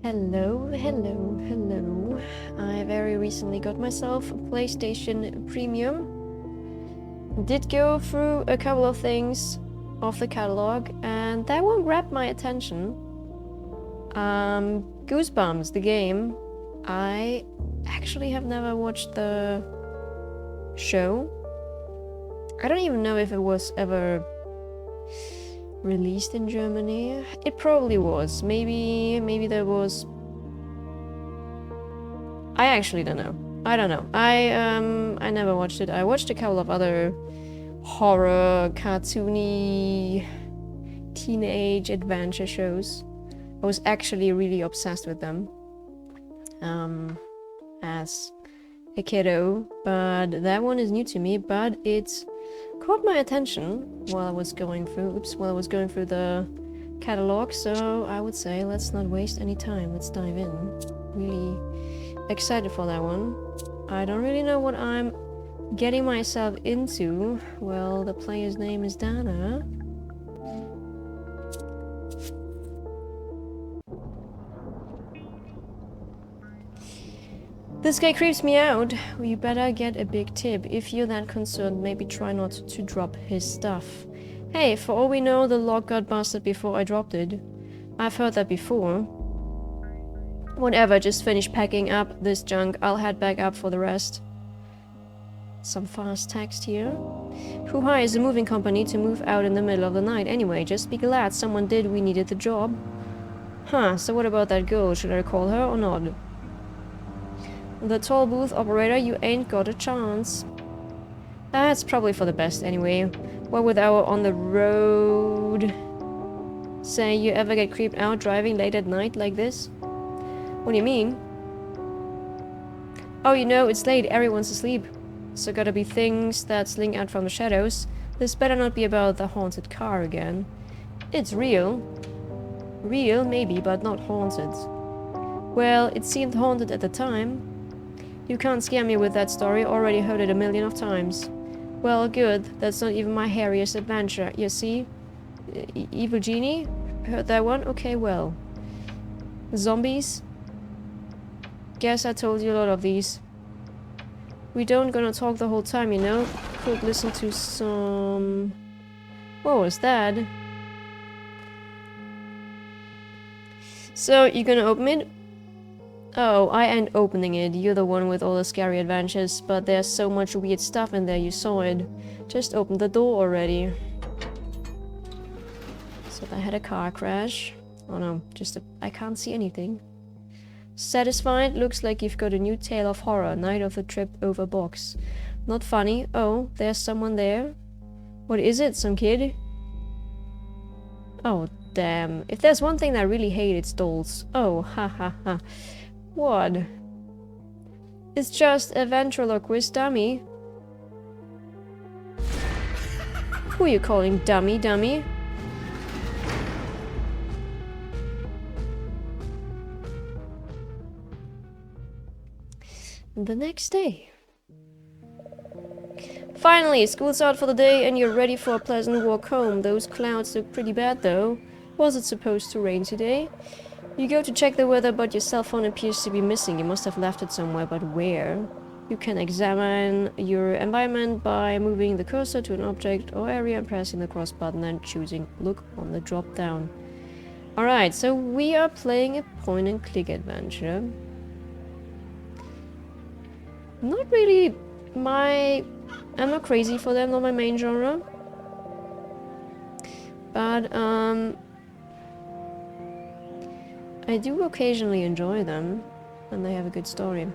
Hello, hello, hello. I very recently got myself a PlayStation Premium. Did go through a couple of things off the catalog, and that one grabbed my attention. Goosebumps, the game. I actually have never watched the show. I don't even know if it was ever released in Germany. It probably was. Maybe there was. I actually don't know. I don't know. I never watched it. I watched a couple of other horror, cartoony, teenage adventure shows. I was actually really obsessed with them as a kiddo, but that one is new to me. But it caught my attention while I was going through. While I was going through the catalog. So I would say let's not waste any time. Let's dive in. Really excited for that one. I don't really know what I'm getting myself into. Well, the player's name is Dana. This guy creeps me out. We better get a big tip. If you're that concerned, maybe try not to drop his stuff. Hey, for all we know, the lock got busted before I dropped it. I've heard that before. Whatever, just finish packing up this junk. I'll head back up for the rest. Some fast text here. Who hires a moving company to move out in the middle of the night anyway? Just be glad someone did. We needed the job. Huh, so what about that girl? Should I call her or not? The toll booth operator, you ain't got a chance. That's probably for the best anyway. What with our on the road? Say, you ever get creeped out driving late at night like this? What do you mean? Oh, you know, it's late, everyone's asleep. So gotta be things that slink out from the shadows. This better not be about the haunted car again. It's real. Real, maybe, but not haunted. Well, it seemed haunted at the time. You can't scare me with that story, already heard it a million of times. Well, good, that's not even my hairiest adventure, you see? Evil Genie? Heard that one? Okay, well. Zombies? Guess I told you a lot of these. We don't gonna talk the whole time, you know? Could listen to some... What was that? So, you gonna open it? Oh, I ain't opening it. You're the one with all the scary adventures, but there's so much weird stuff in there, you saw it. Just open the door already. So I had a car crash. Oh no, I can't see anything. Satisfied? Looks like you've got a new tale of horror. Night of the Tripped Over Box. Not funny. Oh, there's someone there. What is it? Some kid? Oh, damn. If there's one thing that I really hate, it's dolls. Oh, ha ha ha. What? It's just a ventriloquist dummy. Who are you calling dummy, dummy? The next day. Finally, school's out for the day and you're ready for a pleasant walk home. Those clouds look pretty bad though. Was it supposed to rain today? You go to check the weather, but your cell phone appears to be missing. You must have left it somewhere, but where? You can examine your environment by moving the cursor to an object or area and pressing the cross button and choosing look on the drop down. Alright, so we are playing a point and click adventure. Not really I'm not crazy for them, not my main genre. But, I do occasionally enjoy them, and they have a good story.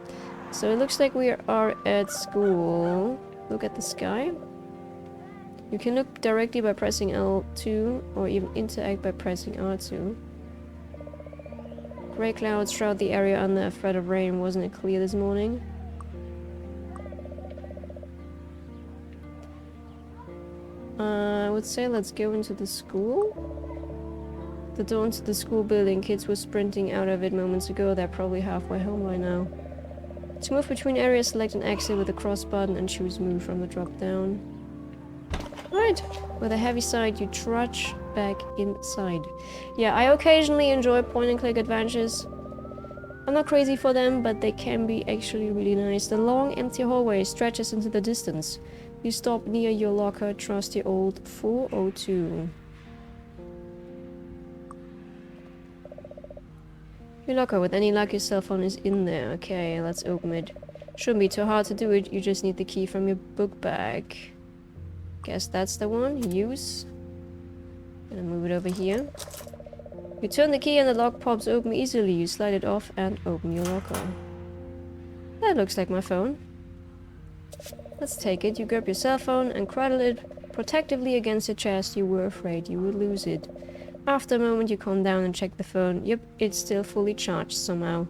So it looks like we are at school. Look at the sky. You can look directly by pressing L2, or even interact by pressing R2. Grey clouds shroud the area under a threat of rain. Wasn't it clear this morning? I would say let's go into the school. The door into the school building. Kids were sprinting out of it moments ago. They're probably halfway home by now. To move between areas, select an exit with the cross button and choose move from the drop down. Right. With a heavy side, you trudge back inside. Yeah, I occasionally enjoy point and click adventures. I'm not crazy for them, but they can be actually really nice. The long, empty hallway stretches into the distance. You stop near your locker, trusty old 402. Your locker, with any luck, your cell phone is in there. Okay, let's open it. Shouldn't be too hard to do it, you just need the key from your book bag. Guess that's the one. Use. Gonna move it over here. You turn the key and the lock pops open easily. You slide it off and open your locker. That looks like my phone. Let's take it. You grab your cell phone and cradle it protectively against your chest. You were afraid you would lose it. After a moment, you calm down and check the phone. Yep, it's still fully charged somehow.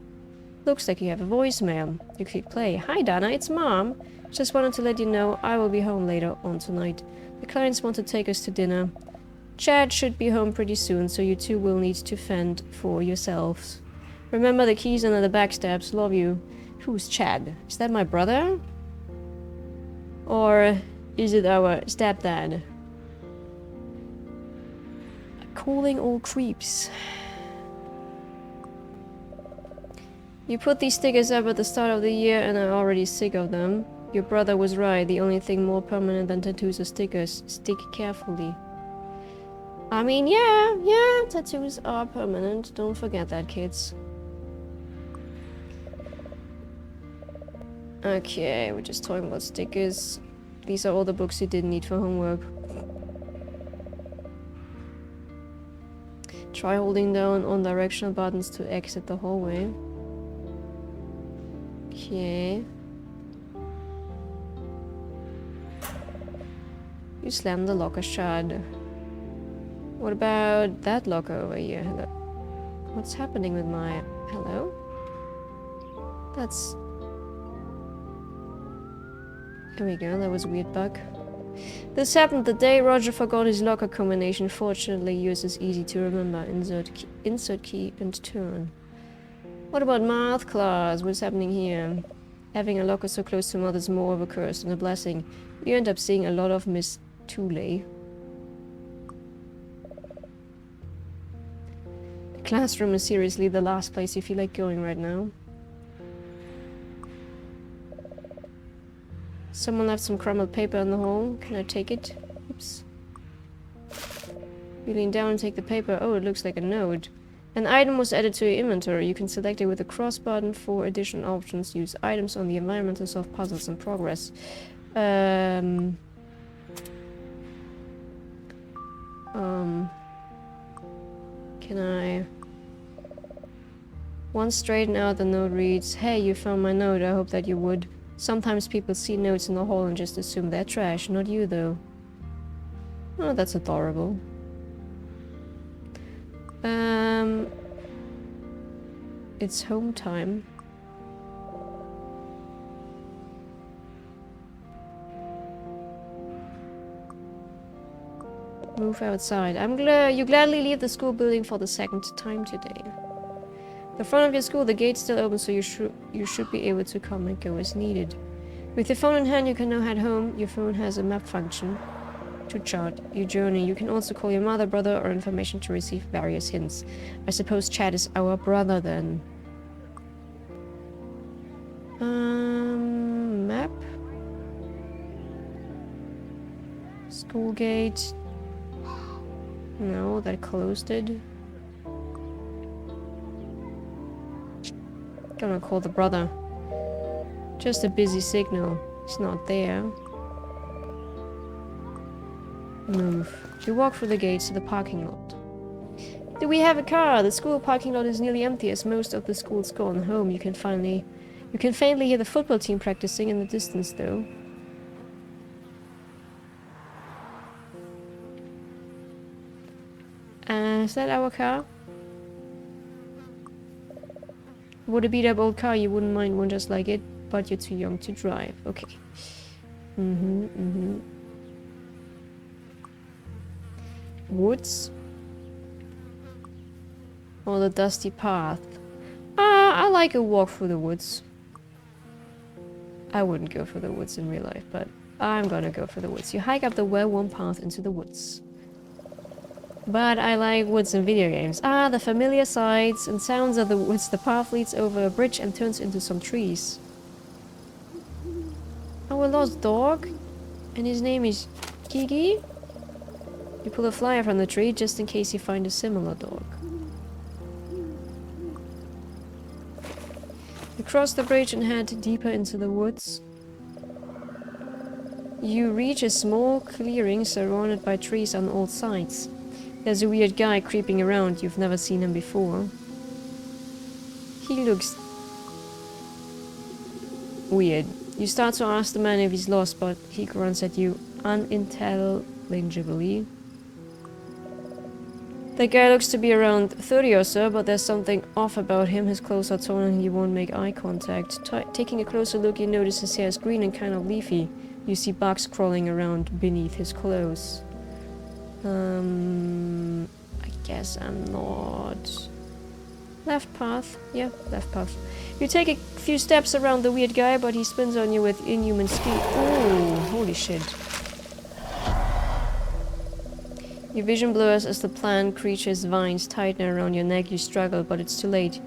Looks like you have a voicemail. You click play. Hi Dana, it's Mom. Just wanted to let you know I will be home later on tonight. The clients want to take us to dinner. Chad should be home pretty soon, so you two will need to fend for yourselves. Remember the keys under the backsteps. Love you. Who's Chad? Is that my brother? Or is it our stepdad? Calling all creeps. You put these stickers up at the start of the year and are already sick of them. Your brother was right. The only thing more permanent than tattoos are stickers. Stick carefully. I mean, yeah, tattoos are permanent. Don't forget that, kids. Okay, we're just talking about stickers. These are all the books you didn't need for homework. Try holding down on directional buttons to exit the hallway. Okay. You slam the locker shut. What about that locker over here? Hello. What's happening with my... Hello? That's... There we go, that was a weird bug. This happened the day Roger forgot his locker combination. Fortunately, yours is easy to remember. Insert key and turn. What about math class? What's happening here? Having a locker so close to mother is more of a curse than a blessing. You end up seeing a lot of Miss Tooley. The classroom is seriously the last place you feel like going right now. Someone left some crumpled paper in the hall. Can I take it? Oops. You lean down and take the paper. Oh, it looks like a note. An item was added to your inventory. You can select it with the cross button for additional options. Use items on the environment to solve puzzles in progress. Can I... Once straighten out, the note reads, "Hey, you found my note. I hope that you would. Sometimes people see notes in the hall and just assume they're trash. Not you, though." Oh, that's adorable. It's home time. Move outside. You gladly leave the school building for the second time today. The front of your school, the gate's still open, so you should be able to come and go as needed. With your phone in hand, you can now head home. Your phone has a map function to chart your journey. You can also call your mother, brother, or information to receive various hints. I suppose Chad is our brother then. Map. School gate. No, that closed it. Gonna call the brother. Just a busy signal. He's not there. Move. You walk through the gates to the parking lot. Do we have a car? The school parking lot is nearly empty as most of the school's gone home. You can faintly hear the football team practicing in the distance though. Is that our car? Would a beat up old car, you wouldn't mind one just like it, but you're too young to drive. Okay. Woods? Or the dusty path? I like a walk through the woods. I wouldn't go for the woods in real life, but I'm gonna go for the woods. You hike up the well-worn path into the woods. But I like woods in video games. Ah, the familiar sights and sounds of the woods. The path leads over a bridge and turns into some trees. Our lost dog? And his name is Gigi? You pull a flyer from the tree just in case you find a similar dog. You cross the bridge and head deeper into the woods. You reach a small clearing surrounded by trees on all sides. There's a weird guy creeping around. You've never seen him before. He looks weird. You start to ask the man if he's lost, but he grunts at you unintelligibly. The guy looks to be around 30 or so, but there's something off about him. His clothes are torn and he won't make eye contact. Taking a closer look, you notice his hair is green and kind of leafy. You see bugs crawling around beneath his clothes. I guess I'm not... Left path. Yeah, left path. You take a few steps around the weird guy, but he spins on you with inhuman speed. Oh, holy shit. Your vision blurs as the plant creature's vines tighten around your neck. You struggle, but it's too late.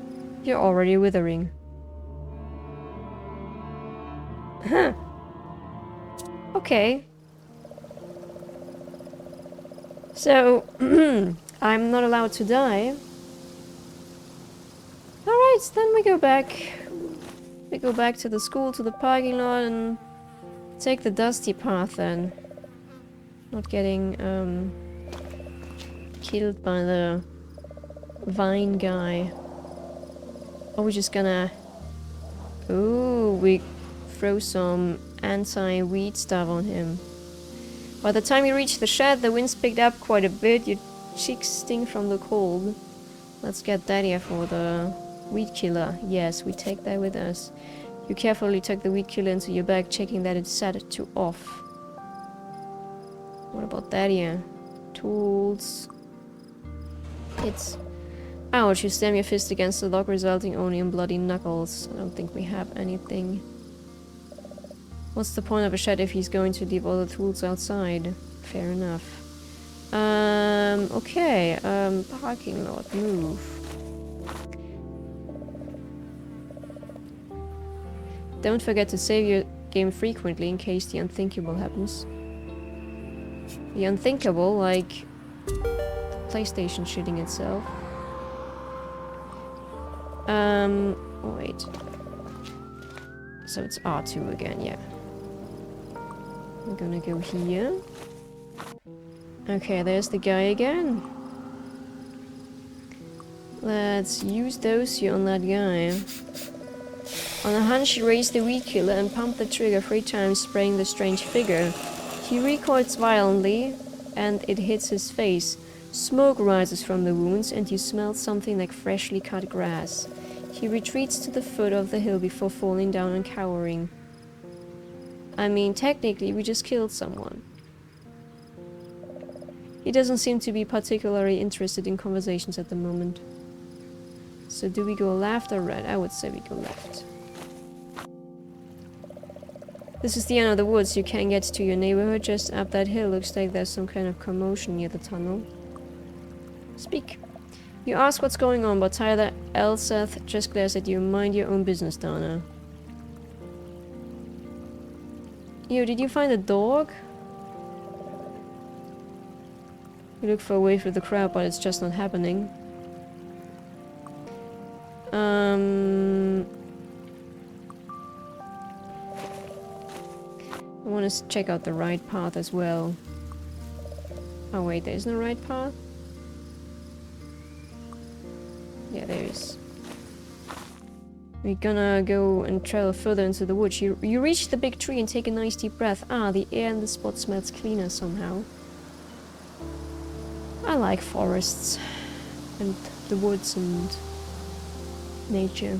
You're already withering. Huh. Okay. So, I'm not allowed to die. Alright, then we go back. We go back to the school, to the parking lot, and take the dusty path then. Not getting, killed by the vine guy. Or we're just gonna... Ooh, we throw some anti-weed stuff on him. By the time you reach the shed, the wind's picked up quite a bit. Your cheeks sting from the cold. Let's get that here for the weed killer. Yes, we take that with us. You carefully tuck the weed killer into your bag, checking that it's set to off. What about that here? Tools. It's... Ouch, you slam your fist against the lock, resulting only in bloody knuckles. I don't think we have anything. What's the point of a shed if he's going to leave all the tools outside? Fair enough. Okay. Parking lot, move. Don't forget to save your game frequently in case the unthinkable happens. The unthinkable, like the PlayStation shitting itself. Wait. So it's R2 again, yeah. We're gonna go here. Okay, there's the guy again. Let's use Dosia on that guy. On a hunch, you raise the weed killer and pump the trigger 3 times, spraying the strange figure. He recoils violently, and it hits his face. Smoke rises from the wounds, and you smell something like freshly cut grass. He retreats to the foot of the hill before falling down and cowering. I mean, technically, we just killed someone. He doesn't seem to be particularly interested in conversations at the moment. So do we go left or right? I would say we go left. This is the end of the woods. You can't get to your neighborhood just up that hill. Looks like there's some kind of commotion near the tunnel. Speak. You ask what's going on, but Tyler Elseth just glares at you. Mind your own business, Donna. Yo, did you find a dog? You look for a way through the crowd, but it's just not happening. I want to check out the right path as well. Oh wait, there's no right path? Yeah, there is. We're gonna go and travel further into the woods. You reach the big tree and take a nice deep breath. Ah, the air in the spot smells cleaner somehow. I like forests and the woods and nature.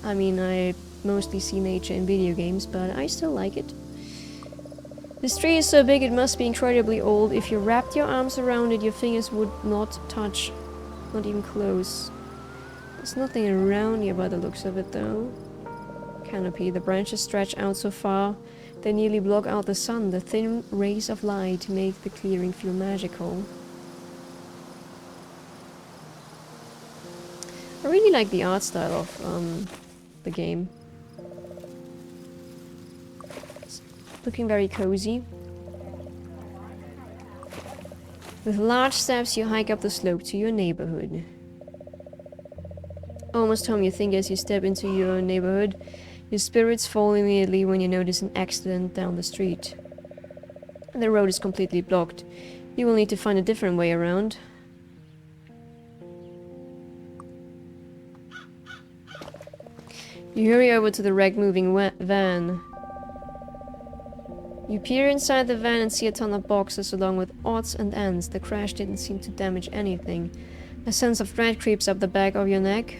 I mean, I mostly see nature in video games, but I still like it. This tree is so big it must be incredibly old. If you wrapped your arms around it, your fingers would not touch, not even close. There's nothing around here by the looks of it, though. Canopy. The branches stretch out so far they nearly block out the sun. The thin rays of light make the clearing feel magical. like the art style of the game. It's looking very cozy. With large steps, you hike up the slope to your neighborhood. Almost home, you think as you step into your neighborhood. Your spirits fall immediately when you notice an accident down the street. The road is completely blocked. You will need to find a different way around. You hurry over to the wrecked moving van. You peer inside the van and see a ton of boxes along with odds and ends. The crash didn't seem to damage anything. A sense of dread creeps up the back of your neck.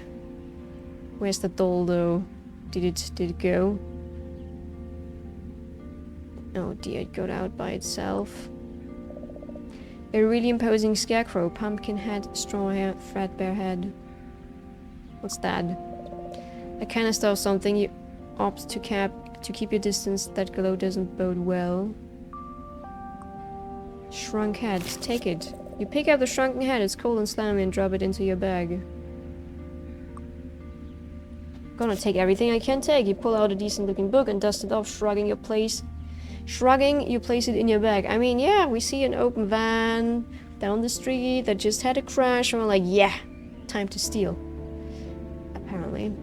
Where's the doll though? Did it go? Oh dear, it got out by itself. A really imposing scarecrow, pumpkin head, straw hair, threadbare head. What's that? A canister of something. You opt to keep your distance. That glow doesn't bode well. Shrunk head. Take it. You pick up the shrunken head. It's cold and slimy and drop it into your bag. Gonna take everything I can take. You pull out a decent looking book and dust it off, shrugging, you place it in your bag. I mean, yeah, we see an open van down the street that just had a crash and we're like, yeah, time to steal. Apparently.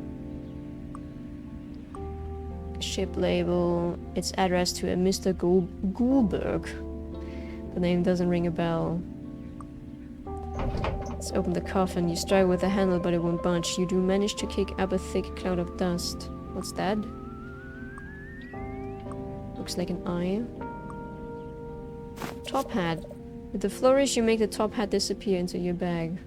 Ship label. It's addressed to a Mr. Goulberg. The name doesn't ring a bell. Let's open the coffin. You strike with the handle, but it won't budge. You do manage to kick up a thick cloud of dust. What's that? Looks like an eye. Top hat. With the flourish, you make the top hat disappear into your bag.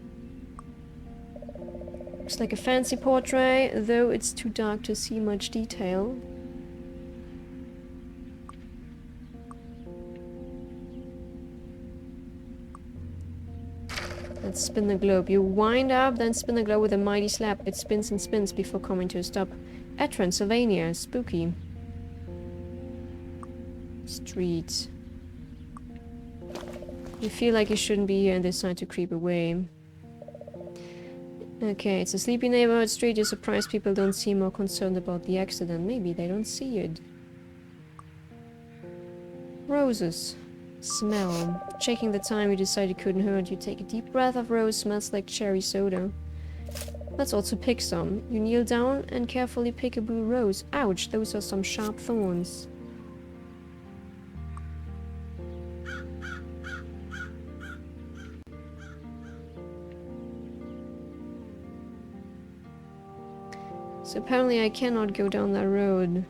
Looks like a fancy portrait, though it's too dark to see much detail. Let's spin the globe. You wind up, then spin the globe with a mighty slap. It spins and spins before coming to a stop. At Transylvania. Spooky. Streets. You feel like you shouldn't be here and decide to creep away. Okay, it's a sleepy neighborhood street. You're surprised people don't seem more concerned about the accident. Maybe they don't see it. Roses. Smell. Checking the time, you decide it couldn't hurt. You take a deep breath of rose. Smells like cherry soda. Let's also pick some. You kneel down and carefully pick a blue rose. Ouch, those are some sharp thorns. So apparently I cannot go down that road.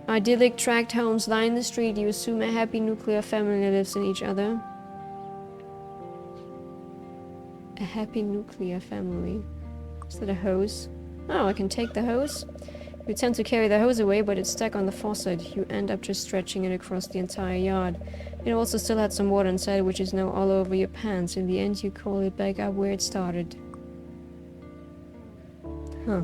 Idyllic tract homes line the street. You assume a happy nuclear family lives in each other. A happy nuclear family. Is that a hose? Oh, I can take the hose. You tend to carry the hose away, but it's stuck on the faucet. You end up just stretching it across the entire yard. It also still had some water inside, which is now all over your pants. In the end, you call it back up where it started. Huh.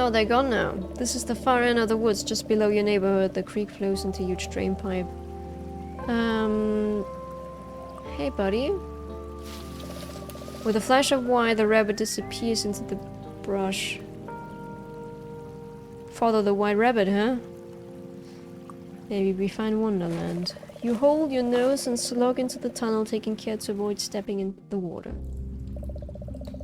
Oh, they're gone now. This is the far end of the woods, just below your neighborhood. The creek flows into a huge drain pipe. Hey, buddy. With a flash of white, the rabbit disappears into the brush. Follow the white rabbit, huh? Maybe we find Wonderland. You hold your nose and slog into the tunnel, taking care to avoid stepping in the water.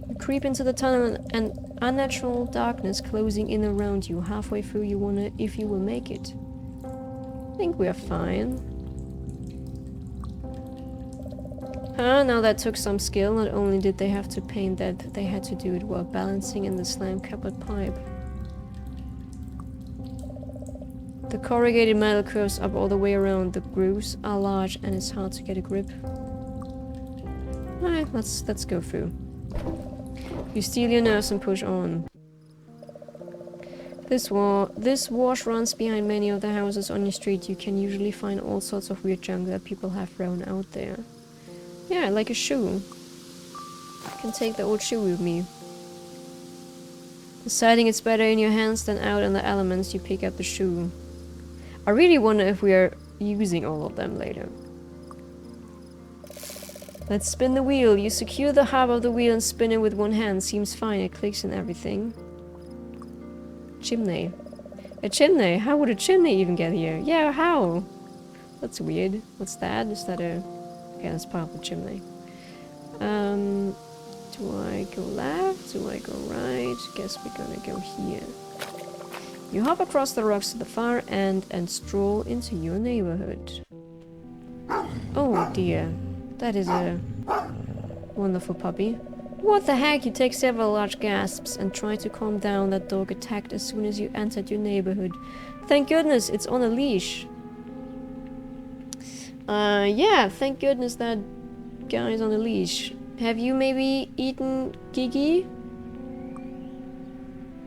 You creep into the tunnel and unnatural darkness closing in around you. Halfway through, you wonder if you will make it. I think we are fine. Now that took some skill. Not only did they have to paint that, they had to do it while balancing in the slime-covered pipe. The corrugated metal curves up all the way around. The grooves are large and it's hard to get a grip. Alright, let's go through. You steel your nerves and push on. This wash runs behind many of the houses on your street. You can usually find all sorts of weird junk that people have thrown out there. Yeah, like a shoe. I can take the old shoe with me. Deciding it's better in your hands than out in the elements, you pick up the shoe. I really wonder if we are using all of them later. Let's spin the wheel. You secure the hub of the wheel and spin it with one hand. Seems fine. It clicks and everything. Chimney. A chimney? How would a chimney even get here? Yeah, how? That's weird. What's that? Is that a... Okay, that's part of the chimney. Do I go left? Do I go right? Guess we're gonna go here. You hop across the rocks to the far end and stroll into your neighborhood. Oh dear. That is a wonderful puppy. What the heck? You take several large gasps and try to calm down that dog attacked as soon as you entered your neighborhood. Thank goodness it's on a leash. Yeah, thank goodness that guy's on a leash. Have you maybe eaten Gigi?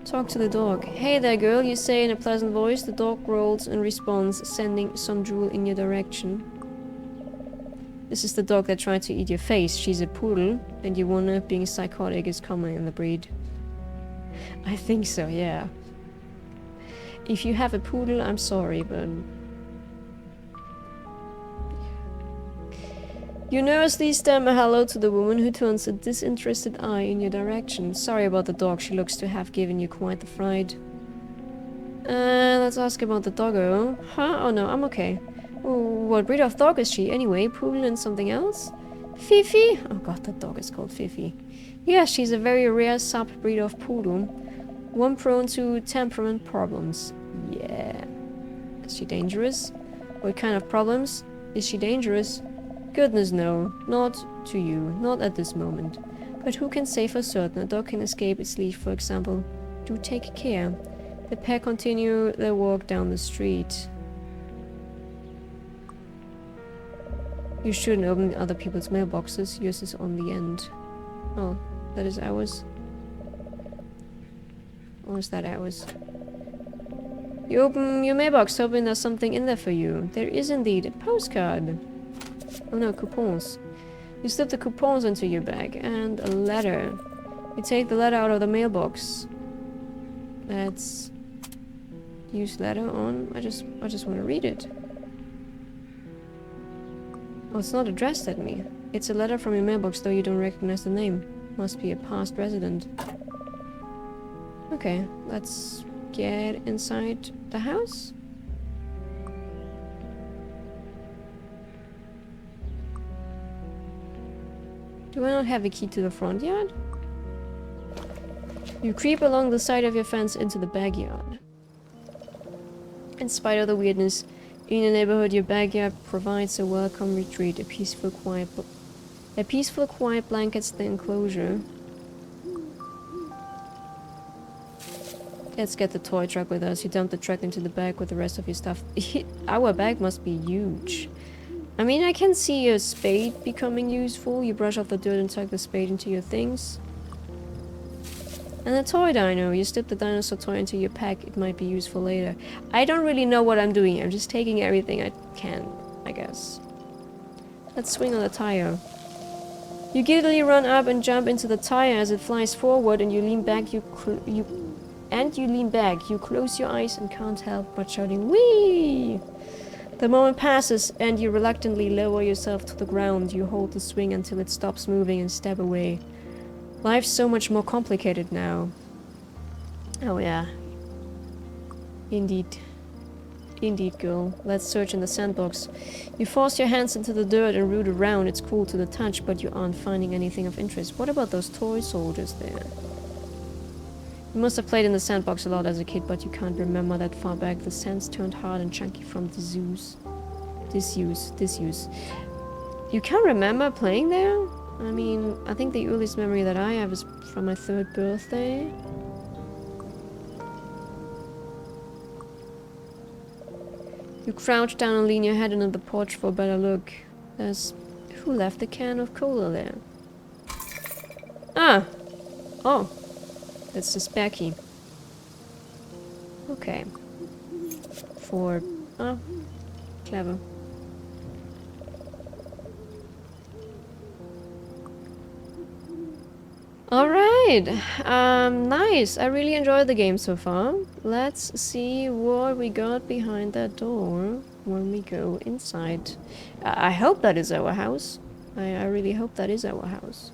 Talk to the dog. Hey there, girl, you say in a pleasant voice. The dog rolls and responds, sending some drool in your direction. This is the dog that tried to eat your face. She's a poodle, and you wonder if being psychotic is common in the breed. I think so, yeah. If you have a poodle, I'm sorry, but... You nervously stammer hello to the woman who turns a disinterested eye in your direction. Sorry about the dog, she looks to have given you quite the fright. Let's ask about the doggo. Huh? Oh no, I'm okay. What breed of dog is she anyway? Poodle and something else? Fifi? Oh god, that dog is called Fifi. Yeah, she's a very rare sub-breed of poodle. One prone to temperament problems. Yeah. Is she dangerous? What kind of problems? Is she dangerous? Goodness no. Not to you. Not at this moment. But who can say for certain a dog can escape its leash, for example? Do take care. The pair continue their walk down the street. You shouldn't open other people's mailboxes. Yours is on the end. Oh, that is ours. Or is that ours? You open your mailbox hoping there's something in there for you. There is indeed a postcard. Oh no, coupons. You slip the coupons into your bag and a letter. You take the letter out of the mailbox. Let's use letter on. I just want to read it. Oh, it's not addressed at me. It's a letter from your mailbox, though you don't recognize the name. Must be a past resident. Okay, let's get inside the house. Do I not have a key to the front yard? You creep along the side of your fence into the backyard. In spite of the weirdness, in your neighborhood, your backyard provides a welcome retreat. A peaceful, quiet blankets the enclosure. Let's get the toy truck with us. You dump the truck into the bag with the rest of your stuff. Our bag must be huge. I mean, I can see a spade becoming useful. You brush off the dirt and tuck the spade into your things. And a toy dino. You slip the dinosaur toy into your pack. It might be useful later. I don't really know what I'm doing. I'm just taking everything I can, I guess. Let's swing on the tire. You giddily run up and jump into the tire as it flies forward, and you lean back. You lean back. You close your eyes and can't help but shouting, "Whee!" The moment passes, and you reluctantly lower yourself to the ground. You hold the swing until it stops moving and step away. Life's so much more complicated now. Oh yeah. Indeed. Indeed, girl. Let's search in the sandbox. You force your hands into the dirt and root around. It's cool to the touch, but you aren't finding anything of interest. What about those toy soldiers there? You must have played in the sandbox a lot as a kid, but you can't remember that far back. The sands turned hard and chunky from disuse. You can't remember playing there? I mean, I think the earliest memory that I have is from my 3rd birthday. You crouch down and lean your head into the porch for a better look. Who left the can of cola there? Ah! Oh. That's the spare key. Okay. Clever. Alright, nice. I really enjoyed the game so far. Let's see what we got behind that door when we go inside. I hope that is our house. I really hope that is our house.